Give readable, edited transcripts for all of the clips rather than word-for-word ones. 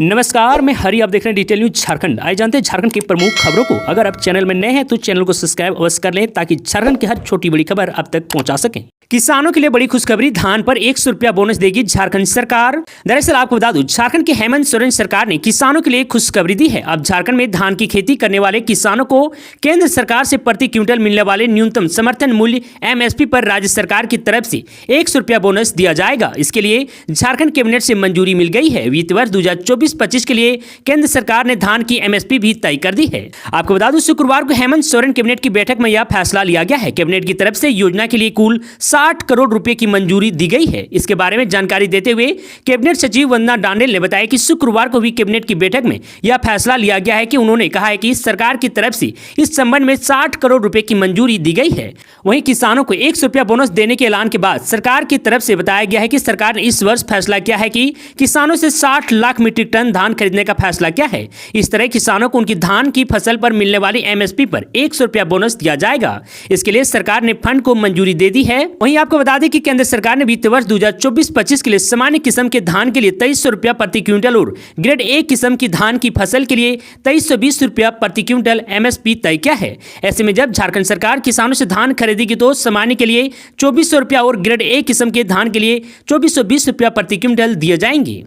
नमस्कार, मैं हरि। आप देख रहे हैं डिटेल न्यूज झारखंड। आइए जानते हैं झारखंड की प्रमुख खबरों को। अगर आप चैनल में नए हैं तो चैनल को सब्सक्राइब अवश्य कर लें ताकि झारखंड की हर छोटी बड़ी खबर आप तक पहुंचा सकें। किसानों के लिए बड़ी खुशखबरी, धान पर 100 रुपया बोनस देगी झारखंड सरकार। दरअसल आपको बता दूं, झारखंड की हेमंत सोरेन सरकार ने किसानों के लिए खुशखबरी दी है। अब झारखंड में धान की खेती करने वाले किसानों को केंद्र सरकार से प्रति क्विंटल मिलने वाले न्यूनतम समर्थन मूल्य MSP पर राज्य सरकार की तरफ से 100 रुपया बोनस दिया जाएगा। इसके लिए झारखंड कैबिनेट से मंजूरी मिल गई है। वित्त वर्ष 2024-25 के लिए केंद्र सरकार ने धान की MSP भी तय कर दी है। आपको बता दूं, शुक्रवार को हेमंत सोरेन कैबिनेट की बैठक में यह फैसला लिया गया है। कैबिनेट की तरफ से योजना के लिए कुल 60 करोड़ रुपए की मंजूरी दी गई है। इसके बारे में जानकारी देते हुए कैबिनेट सचिव वंदना डांडेल ने बताया कि शुक्रवार को हुई कैबिनेट की बैठक में यह फैसला लिया गया है कि उन्होंने कहा है कि सरकार की तरफ से इस संबंध में 60 करोड़ रुपए की मंजूरी दी गई है। वहीं किसानों को 100 रुपया बोनस देने के ऐलान के बाद सरकार की तरफ से बताया गया है कि सरकार ने इस वर्ष फैसला किया है कि किसानों से 60 लाख मीट्रिक टन धान खरीदने का फैसला किया है। इस तरह किसानों को उनकी धान की फसल पर मिलने वाली MSP पर 100 रुपया बोनस दिया जाएगा। इसके लिए सरकार ने फंड को मंजूरी दे दी है। वहीं आपको बता दें कि केंद्र सरकार ने वित्त वर्ष 2024-25 के लिए सामान्य किस्म के धान के लिए 2300 रुपया प्रति क्विंटल और ग्रेड A किस्म की धान की फसल के लिए 2320 रुपया प्रति क्विंटल MSP तय किया है। ऐसे में जब झारखंड सरकार किसानों से धान खरीदेगी तो सामान्य के लिए 2400 रुपया और ग्रेड A किस्म के धान के लिए 2420 रुपया प्रति क्विंटल दिए जाएंगे।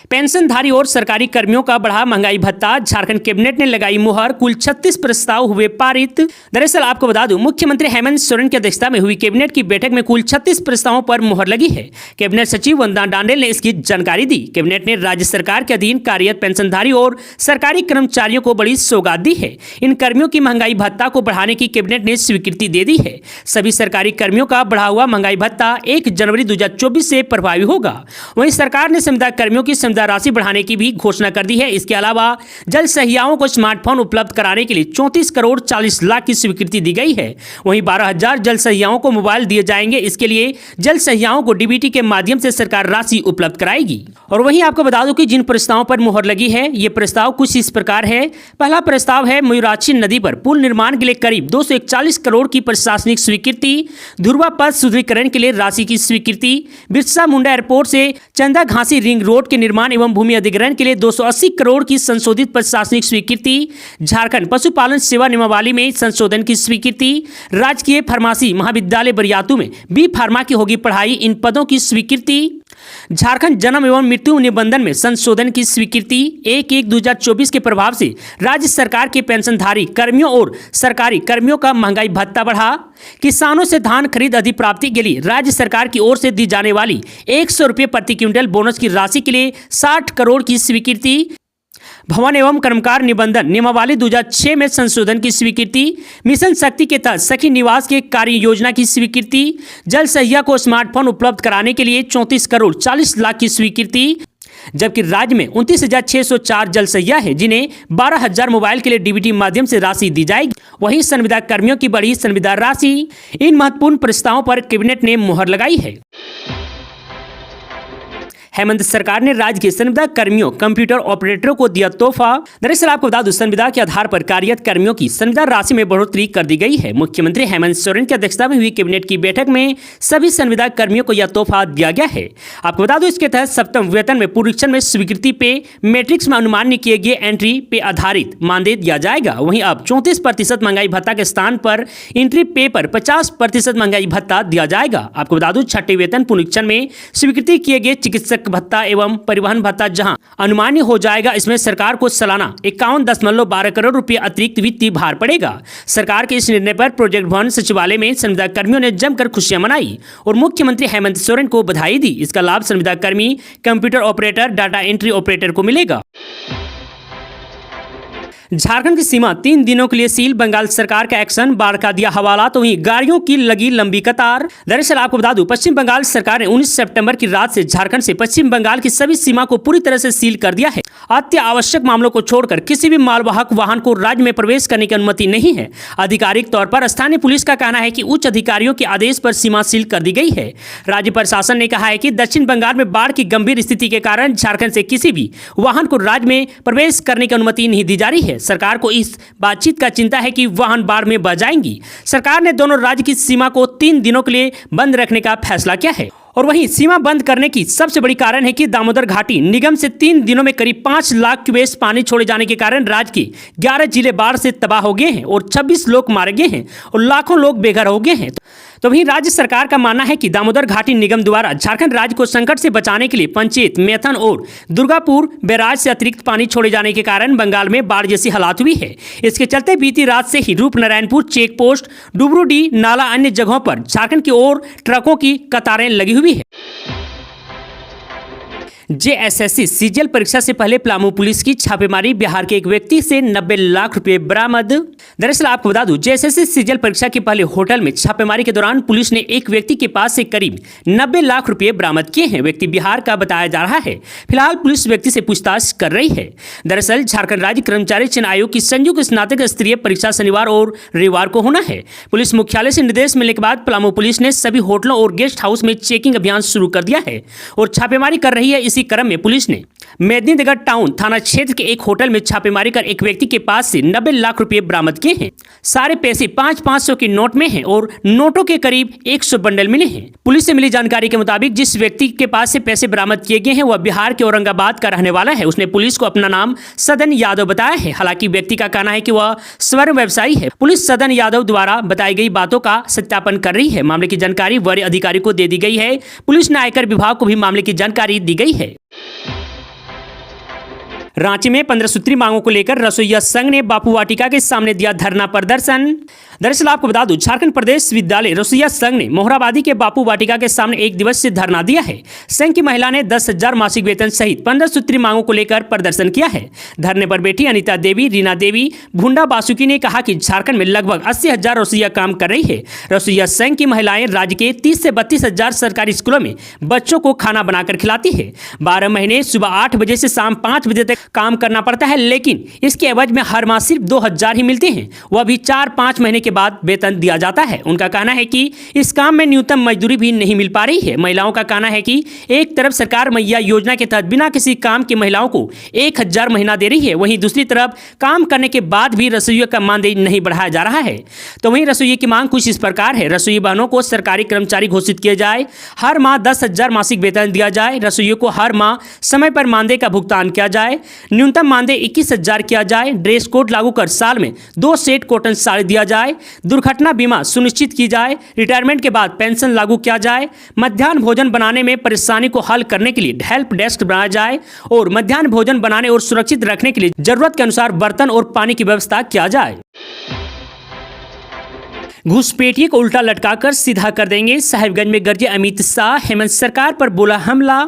पेंशनधारी और सरकारी कर्मियों का बढ़ा महंगाई भत्ता, झारखंड कैबिनेट ने लगाई मुहर, कुल 36 प्रस्ताव हुए पारित। दरअसल आपको बता दूं, मुख्यमंत्री हेमंत सोरेन की अध्यक्षता में हुई कैबिनेट की बैठक में कुल 36 प्रस्तावों पर मुहर लगी है। कैबिनेट सचिव वंदना डांडेल ने इसकी जानकारी दी। कैबिनेट ने राज्य सरकार के अधीन कार्यरत पेंशनधारी और सरकारी कर्मचारियों को बड़ी सौगात दी है। इन कर्मियों की महंगाई भत्ता को बढ़ाने की कैबिनेट ने स्वीकृति दे दी है। सभी सरकारी कर्मियों का बढ़ा हुआ महंगाई भत्ता 1 जनवरी 2024 से प्रभावी होगा। वहीं सरकार ने संविदा कर्मियों की संविदा राशि बढ़ाने की भी घोषणा कर दी है। इसके अलावा जल सहियाओं को स्मार्टफोन उपलब्ध कराने के लिए 34 करोड़ 40 लाख की स्वीकृति दी गई है। वहीं 12,000 जल सहियाओं को मोबाइल दिए जाएंगे। इसके लिए जल सहियाओं को DBT के माध्यम से सरकार राशि उपलब्ध कराएगी। और वहीं आपको बता दूं कि जिन प्रस्तावों पर मुहर लगी है, ये प्रस्ताव कुछ इस प्रकार है। पहला प्रस्ताव है मयूराक्षी नदी पर पुल निर्माण के लिए करीब 241 करोड़ की प्रशासनिक स्वीकृति, ध्रुवा पथ सुदृढ़ीकरण के लिए राशि की स्वीकृति, बिरसा मुंडा एयरपोर्ट से चंदा घासी रिंग रोड के निर्माण एवं भूमि अधिग्रहण के लिए 280 करोड़ की संशोधित प्रशासनिक स्वीकृति, झारखंड पशुपालन सेवा नियमावली में संशोधन की स्वीकृति, राजकीय फार्मेसी महाविद्यालय बरियातू में बी फार्मा की होगी पढ़ाई, इन पदों की स्वीकृति, झारखंड जन्म एवं मृत्यु निबंधन में संशोधन की स्वीकृति। 1/1/2024 के प्रभाव से राज्य सरकार के पेंशनधारी कर्मियों और सरकारी कर्मियों का महंगाई भत्ता बढ़ा। किसानों से धान खरीद अधिप्राप्ति के लिए राज्य सरकार की ओर से दी जाने वाली 100 रुपये प्रति क्विंटल बोनस की राशि के लिए 60 करोड़ की स्वीकृति। भवन एवं कर्मकार निबंधन नियमावली 2006 में संशोधन की स्वीकृति। मिशन शक्ति के तहत सखी निवास के कार्य योजना की स्वीकृति। जल सहिया को स्मार्टफोन उपलब्ध कराने के लिए 34 करोड़ 40 लाख की स्वीकृति। जबकि राज्य में 29,604 जल सहिया है, जिन्हें 12,000 मोबाइल के लिए DBT माध्यम से राशि दी जाएगी। वहीं संविदा कर्मियों की बढ़ी संविदा राशि। इन महत्वपूर्ण प्रस्तावों पर कैबिनेट ने मुहर लगाई है। हेमंत सरकार ने राज्य के संविदा कर्मियों, कंप्यूटर ऑपरेटरों को दिया तोहफा। दरअसल आपको बता दूं, संविदा के आधार पर कार्यरत कर्मियों की संविदा राशि में बढ़ोतरी कर दी गई है। मुख्यमंत्री हेमंत सोरेन की अध्यक्षता में हुई कैबिनेट की बैठक में सभी संविदा कर्मियों को यह तोहफा दिया गया है। आपको बता दूं, इसके तहत सप्तम वेतन में पुनरीक्षण में स्वीकृति पे मैट्रिक्स में अनुमान किए गए एंट्री पे आधारित मानदेय दिया जाएगा। वहीं अब 34% महंगाई भत्ता के स्थान पर एंट्री पे पर 50% महंगाई भत्ता दिया जाएगा। आपको बता दूं, छठे वेतन पुनरीक्षण में स्वीकृति किए गए चिकित्सक भत्ता एवं परिवहन भत्ता जहां अनुमान्य हो जाएगा, इसमें सरकार को सालाना 51.12 करोड़ रुपए अतिरिक्त वित्तीय भार पड़ेगा। सरकार के इस निर्णय पर प्रोजेक्ट भवन सचिवालय में संविदा कर्मियों ने जमकर खुशियां मनाई और मुख्यमंत्री हेमंत सोरेन को बधाई दी। इसका लाभ संविदा कर्मी, computer operator, data entry operator को मिलेगा। झारखंड की सीमा 3 दिनों के लिए सील, बंगाल सरकार का एक्शन, बाढ़ का दिया हवाला तो वहीं गाड़ियों की लगी लंबी कतार। दरअसल आपको बता दूं, पश्चिम बंगाल सरकार ने 19 सितंबर की रात से झारखंड से पश्चिम बंगाल की सभी सीमा को पूरी तरह से सील कर दिया है। अति आवश्यक मामलों को छोड़कर किसी भी मालवाहक वाहन को राज्य में प्रवेश करने की अनुमति नहीं है। आधिकारिक तौर पर स्थानीय पुलिस का कहना है कि उच्च अधिकारियों के आदेश पर सीमा सील कर दी गई है। राज्य प्रशासन ने कहा है कि दक्षिण बंगाल में बाढ़ की गंभीर स्थिति के कारण झारखंड से किसी भी वाहन को राज्य में प्रवेश करने की अनुमति नहीं दी जा रही है। सरकार को इस बातचीत का चिंता है कि वाहन बाढ़ में बह जाएंगी। सरकार ने दोनों राज्य की सीमा को 3 दिनों के लिए बंद रखने का फैसला किया है। और वहीं सीमा बंद करने की सबसे बड़ी कारण है कि दामोदर घाटी निगम से 3 दिनों में करीब 5 लाख क्यूसेक पानी छोड़े जाने के कारण राज्य के 11 जिले बाढ़ से तबाह हो गए हैं और 26 लोग मारे गए हैं और लाखों लोग बेघर हो गए हैं। तो वहीं राज्य सरकार का मानना है कि दामोदर घाटी निगम द्वारा झारखंड राज्य को संकट से बचाने के लिए पंचेत, मैथन और दुर्गापुर बैराज से अतिरिक्त पानी छोड़े जाने के कारण बंगाल में बाढ़ जैसी हालात हुई है। इसके चलते बीती रात से ही रूपनारायणपुर चेक पोस्ट, डुबरूडी नाला अन्य जगहों पर झारखंड की ओर ट्रकों की कतारें लगी हुई है। जेएसएससी सीजीएल परीक्षा से पहले पलामू पुलिस की छापेमारी, बिहार के एक व्यक्ति से 90 लाख रुपए बरामद। दरअसल आपको बता दूं, जेएसएससी सीजीएल परीक्षा के पहले होटल में छापेमारी के दौरान पुलिस ने एक व्यक्ति के पास से करीब 90 लाख रुपए बरामद किए हैं। व्यक्ति बिहार का बताया जा रहा है। फिलहाल पुलिस व्यक्ति से पूछताछ कर रही है। दरअसल झारखंड राज्य कर्मचारी चयन आयोग की संयुक्त स्नातक स्तरीय परीक्षा शनिवार और रविवार को होना है। पुलिस मुख्यालय से निर्देश मिलने के बाद पलामू पुलिस ने सभी होटलों और गेस्ट हाउस में चेकिंग अभियान शुरू कर दिया है और छापेमारी कर रही है। इसी क्रम में पुलिस ने मेदिनीनगर टाउन थाना क्षेत्र के एक होटल में छापेमारी कर एक व्यक्ति के पास से 90 लाख रुपए बरामद किए हैं। सारे पैसे 500-500 के नोट में हैं और नोटों के करीब 100 बंडल मिले हैं। पुलिस से मिली जानकारी के मुताबिक जिस व्यक्ति के पास से पैसे बरामद किए गए हैं वह बिहार के औरंगाबाद का रहने वाला है। उसने पुलिस को अपना नाम सदन यादव बताया है। हालांकि व्यक्ति का कहना है कि वह स्वर्ण व्यवसायी है। पुलिस सदन यादव द्वारा बताई गई बातों का सत्यापन कर रही है। मामले की जानकारी वरीय अधिकारी को दे दी गई है। पुलिस ने आयकर विभाग को भी मामले की जानकारी दी गई है। रांची में 15 सूत्री मांगों को लेकर रसोइया संघ ने बापू वाटिका के सामने दिया धरना प्रदर्शन। दरअसल आपको बता दूं, झारखंड प्रदेश विद्यालय रसोइया संघ ने मोहराबादी के बापू वाटिका के सामने 1 दिवसीय धरना दिया है। संघ की महिला ने 10,000 मासिक वेतन सहित 15 सूत्री मांगों को लेकर प्रदर्शन किया है। धरने पर बैठी अनिता देवी, रीना देवी, भुंडा बासुकी ने कहा कि झारखंड में लगभग 80,000 रसोइया काम कर रही है। रसोइया संघ की महिलाएं राज्य के 30 से 32,000 सरकारी स्कूलों में बच्चों को खाना बनाकर खिलाती है। 12 महीने सुबह 8 बजे से शाम 5 बजे तक काम करना पड़ता है, लेकिन इसके एवज में हर माह सिर्फ 2,000 ही मिलते हैं। वह भी 4-5 महीने के बाद वेतन दिया जाता है। उनका कहना है कि इस काम में न्यूनतम मजदूरी भी नहीं मिल पा रही है। महिलाओं का कहना है कि एक तरफ सरकार मैया योजना के तहत बिना किसी काम के महिलाओं को 1,000 महीना दे रही है, वहीं दूसरी तरफ काम करने के बाद भी रसोइयों का मानदेय नहीं बढ़ाया जा रहा है। तो वहीं रसोइयों की मांग कुछ इस प्रकार है। रसोई बहनों को सरकारी कर्मचारी घोषित किया जाए, हर माह 10,000 मासिक वेतन दिया जाए, रसोइयों को हर माह समय पर मानदेय का भुगतान किया जाए, न्यूनतम मानदेय 21,000 किया जाए, ड्रेस कोड लागू कर साल में 2 सेट कॉटन साड़ी दिया जाए, दुर्घटना बीमा सुनिश्चित की जाए, रिटायरमेंट के बाद पेंशन लागू किया जाए, मध्याह्न भोजन बनाने में परेशानी को हल करने के लिए हेल्प डेस्क बनाया जाए और मध्याह्न भोजन बनाने और सुरक्षित रखने के लिए जरूरत के अनुसार बर्तन और पानी की व्यवस्था किया जाए। घुसपैठिए को उल्टा लटकाकर सीधा कर देंगे, साहिबगंज में गरजे अमित शाह, हेमंत सरकार पर बोला हमला।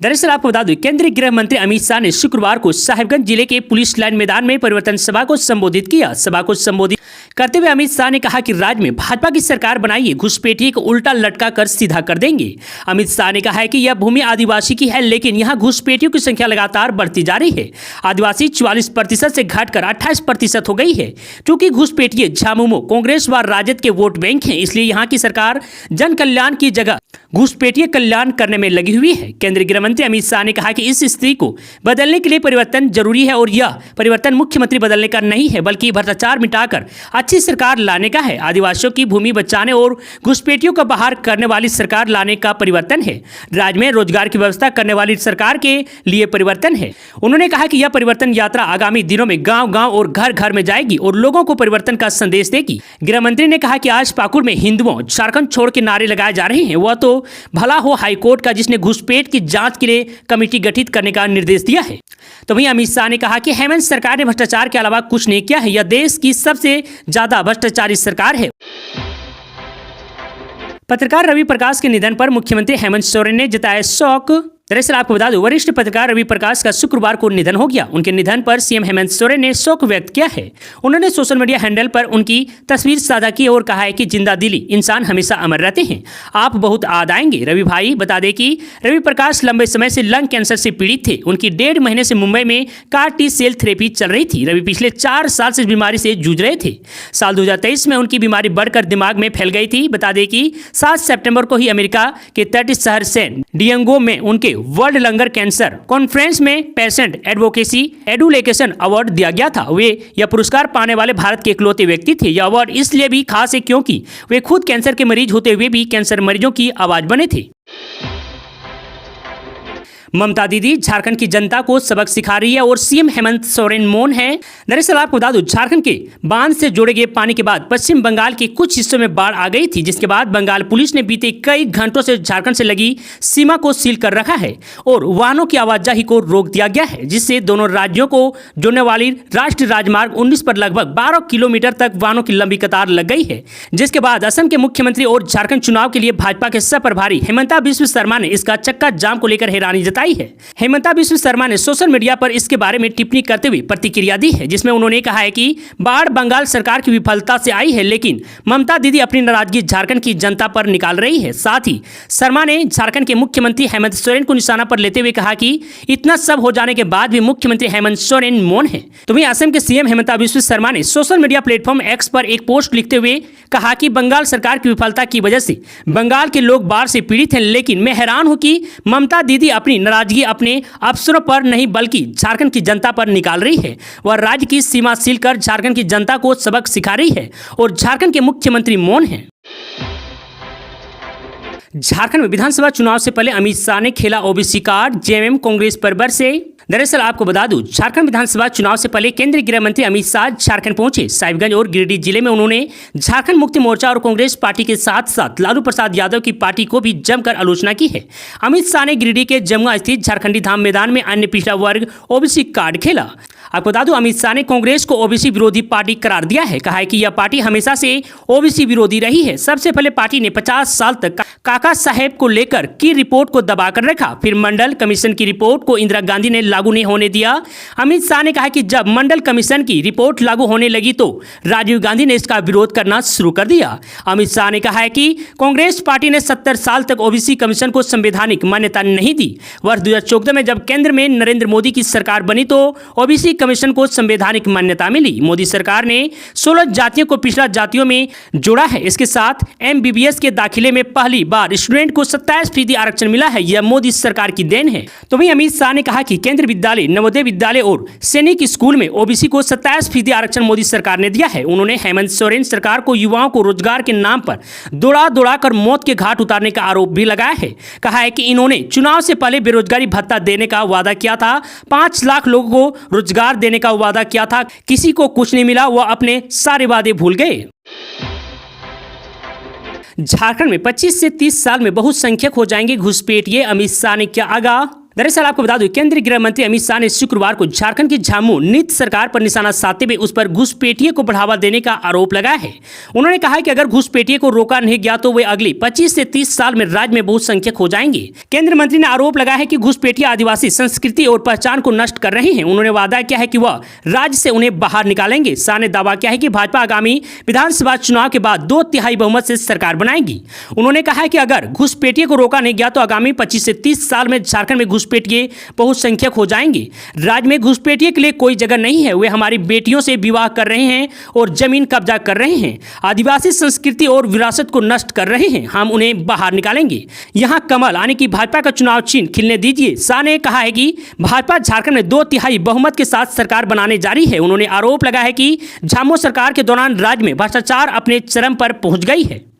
दरअसल आपको बता दूं, केंद्रीय गृह मंत्री अमित शाह ने शुक्रवार को साहिबगंज जिले के पुलिस लाइन मैदान में परिवर्तन सभा को संबोधित किया। सभा को संबोधित करते हुए अमित शाह ने कहा कि राज्य में भाजपा की सरकार बनाइए, घुसपैठिए को उल्टा लटका कर सीधा कर देंगे। अमित शाह ने कहा है कि यह भूमि आदिवासी की है, लेकिन यहाँ घुसपैठियों की संख्या लगातार बढ़ती जा रही है। आदिवासी 44% से घटकर 28% हो गई है। क्योंकि घुसपैठिए झामुमो कांग्रेस व राजद के वोट बैंक हैं, इसलिए यहाँ की सरकार जन कल्याण की जगह घुसपैठिए कल्याण करने में लगी हुई है। केंद्रीय गृह मंत्री अमित शाह ने कहा कि इस स्थिति को बदलने के लिए परिवर्तन जरूरी है और यह परिवर्तन मुख्यमंत्री बदलने का नहीं है, बल्कि भ्रष्टाचार मिटाकर अच्छी सरकार लाने का है। आदिवासियों की भूमि बचाने और घुसपैठियों को बाहर करने वाली सरकार लाने का परिवर्तन है। राज्य में रोजगार की व्यवस्था करने वाली सरकार के लिए परिवर्तन है। उन्होंने कहा कि यह परिवर्तन यात्रा आगामी दिनों में गांव-गांव और घर-घर में जाएगी और लोगों को परिवर्तन का संदेश देगी। गृह मंत्री ने कहा कि आज पाकुड़ में हिंदुओं झारखंड छोड़ के नारे लगाए जा रहे हैं। वह तो भला हो हाईकोर्ट का, जिसने घुसपैठ की जांच के लिए कमेटी गठित करने का निर्देश दिया है। तो वहीं अमित शाह ने कहा कि हेमंत सरकार ने भ्रष्टाचार के अलावा कुछ नहीं किया है। यह देश की सबसे ज्यादा भ्रष्टाचारी सरकार है। पत्रकार रवि प्रकाश के निधन पर मुख्यमंत्री हेमंत सोरेन ने जताया शोक। दरअसल आपको बता दूं, वरिष्ठ पत्रकार रवि प्रकाश का शुक्रवार को निधन हो गया। उनके निधन पर सीएम हेमंत सोरेन ने शोक व्यक्त किया है। उन्होंने सोशल मीडिया हैंडल पर उनकी तस्वीर साझा की और कहा है कि जिंदा दिली इंसान हमेशा अमर रहते हैं, आप बहुत याद आएंगे। रवि भाई, बता दें कि रवि प्रकाश लंबे समय से लंग कैंसर से पीड़ित थे। उनकी 1.5 महीने से मुंबई में कार टी सेल थेरेपी चल रही थी। रवि पिछले 4 साल से इस बीमारी से जूझ रहे थे। साल 2023 में उनकी बीमारी बढ़कर दिमाग में फैल गई थी। बता दें कि 7 सितंबर को ही अमेरिका के तटीय शहर सैन डिएगो में उनके वर्ल्ड लंगर कैंसर कॉन्फ्रेंस में पेशेंट एडवोकेसी एडुकेशन अवार्ड दिया गया था। वे यह पुरस्कार पाने वाले भारत के इकलौते व्यक्ति थे। यह अवार्ड इसलिए भी खास है क्योंकि वे खुद कैंसर के मरीज होते हुए भी कैंसर मरीजों की आवाज बने थे। ममता दीदी झारखंड की जनता को सबक सिखा रही है और सीएम हेमंत सोरेन मौन है। दरअसल आपको बता दूं, झारखंड के बांध से जोड़े गए पानी के बाद पश्चिम बंगाल के कुछ हिस्सों में बाढ़ आ गई थी, जिसके बाद बंगाल पुलिस ने बीते कई घंटों से झारखंड से लगी सीमा को सील कर रखा है और वाहनों की आवाजाही को रोक दिया गया है, जिससे दोनों राज्यों को जोड़ने वाली राष्ट्रीय राजमार्ग 19 पर लगभग 12 किलोमीटर तक वाहनों की लंबी कतार लग गई है। जिसके बाद असम के मुख्यमंत्री और झारखंड चुनाव के लिए भाजपा के सह प्रभारी हेमंता बिस्व शर्मा ने इसका चक्का जाम को लेकर हैरानी जताई है। हेमंता बिस्व शर्मा ने सोशल मीडिया पर इसके बारे में टिप्पणी करते हुए प्रतिक्रिया दी है, जिसमें उन्होंने कहा है कि बाढ़ बंगाल सरकार की विफलता से आई है, लेकिन ममता दीदी अपनी नाराजगी झारखंड की जनता पर निकाल रही है। साथ ही शर्मा ने झारखंड के मुख्यमंत्री हेमंत सोरेन को निशाना पर लेते हुए कहा कि इतना सब हो जाने के बाद भी मुख्यमंत्री हेमंत सोरेन मौन है। तो वहीं असम के सीएम हेमंता बिस्व शर्मा ने सोशल मीडिया प्लेटफॉर्म एक्स पर एक पोस्ट लिखते हुए कहा कि बंगाल सरकार की विफलता की वजह से बंगाल के लोग बाढ़ से पीड़ित हैं, लेकिन मैं हैरान हूं कि ममता दीदी अपनी नाराजगी अपने अफसरों पर नहीं बल्कि झारखंड की जनता पर निकाल रही है। वह राज्य की सीमा सील कर झारखंड की जनता को सबक सिखा रही है और झारखंड के मुख्यमंत्री मौन हैं। झारखंड में विधानसभा चुनाव से पहले अमित शाह ने खेला ओबीसी कार्ड, जेएमएम कांग्रेस पर बरसे। दरअसल आपको बता दूं, झारखंड विधानसभा चुनाव से पहले केंद्रीय गृह मंत्री अमित शाह झारखंड पहुंचे। साहिबगंज और गिरिडीह जिले में उन्होंने झारखंड मुक्ति मोर्चा और कांग्रेस पार्टी के साथ साथ लालू प्रसाद यादव की पार्टी को भी जमकर आलोचना की है। अमित शाह ने गिरिडीह के जमुआ स्थित झारखंडी धाम मैदान में अन्य पिछड़ा वर्ग ओबीसी कार्ड खेला। आपको बता दूं, अमित शाह ने कांग्रेस को ओबीसी विरोधी पार्टी करार दिया है। कहा है कि यह पार्टी हमेशा से ओबीसी विरोधी रही है। सबसे पहले पार्टी ने 50 साल तक काका साहेब को लेकर की रिपोर्ट को दबाकर रखा, फिर मंडल कमीशन की रिपोर्ट को इंदिरा गांधी ने लागू नहीं होने दिया। अमित शाह ने कहा कि जब मंडल कमीशन की रिपोर्ट लागू होने लगी तो राजीव गांधी ने इसका विरोध करना शुरू कर दिया। अमित शाह ने कहा है कि कांग्रेस पार्टी ने 70 साल तक ओबीसी कमीशन को संवैधानिक मान्यता नहीं दी। वर्ष 2014 में जब केंद्र में नरेंद्र मोदी की सरकार बनी तो ओबीसी कमीशन को संवैधानिक मान्यता मिली। मोदी सरकार ने 16 जातियों को पिछड़ा जातियों में जोड़ा है। इसके साथ एमबीबीएस के दाखिले में पहली बार स्टूडेंट को 27% आरक्षण मिला है। यह मोदी सरकार की देन है। तो वहीं अमित शाह ने कहा कि केंद्रीय विद्यालय, नवोदय विद्यालय और सैनिक स्कूल में ओबीसी को 27% आरक्षण मोदी सरकार ने दिया है। उन्होंने हेमंत सोरेन सरकार को युवाओं को रोजगार के नाम पर दौड़ा कर मौत के घाट उतारने का आरोप भी लगाया है। कहा है कि इन्होंने चुनाव से पहले बेरोजगारी भत्ता देने का वादा किया था, 5 लाख लोगों को रोजगार देने का वादा किया था, किसी को कुछ नहीं मिला, वह अपने सारे वादे भूल गए। झारखंड में 25 से 30 साल में बहुसंख्यक हो जाएंगे घुसपैठिए, अमित शाह ने किया आगाह। दरअसल आपको बता दूं, केंद्रीय गृह मंत्री अमित शाह ने शुक्रवार को झारखंड की झामू नीति सरकार पर निशाना साधते हुए उस पर घुसपैठिए को बढ़ावा देने का आरोप लगाया है। उन्होंने कहा कि अगर घुसपैठिए को रोका नहीं गया तो वे अगले 25 से 30 साल में राज्य में बहुसंख्यक हो जाएंगे। केंद्रीय मंत्री ने आरोप लगाया है कि घुसपैठिए आदिवासी संस्कृति और पहचान को नष्ट कर रहे हैं। उन्होंने वादा किया है कि वह राज्य से उन्हें बाहर निकालेंगे। शाह ने दावा किया है कि भाजपा आगामी विधानसभा चुनाव के बाद 2/3 बहुमत से सरकार बनाएगी। उन्होंने कहा है कि अगर घुसपैठिए को रोका नहीं गया तो आगामी 25 से 30 साल में झारखंड में घुसपैठिए बहुसंख्यक हो जाएंगे। राज्य में घुसपैठिए के लिए कोई जगह नहीं है। वे हमारी बेटियों से विवाह कर रहे हैं और जमीन कब्जा कर रहे हैं, आदिवासी संस्कृति और विरासत को नष्ट कर रहे हैं। हम उन्हें बाहर निकालेंगे। यहां कमल आने की भाजपा का चुनाव चिन्ह खिलने दीजिए। शाह ने कहा है कि भाजपा झारखंड में 2/3 बहुमत के साथ सरकार बनाने जा रही है। उन्होंने आरोप लगाया है कि झामू सरकार के दौरान राज्य में भ्रष्टाचार अपने चरम पर पहुंच गई है।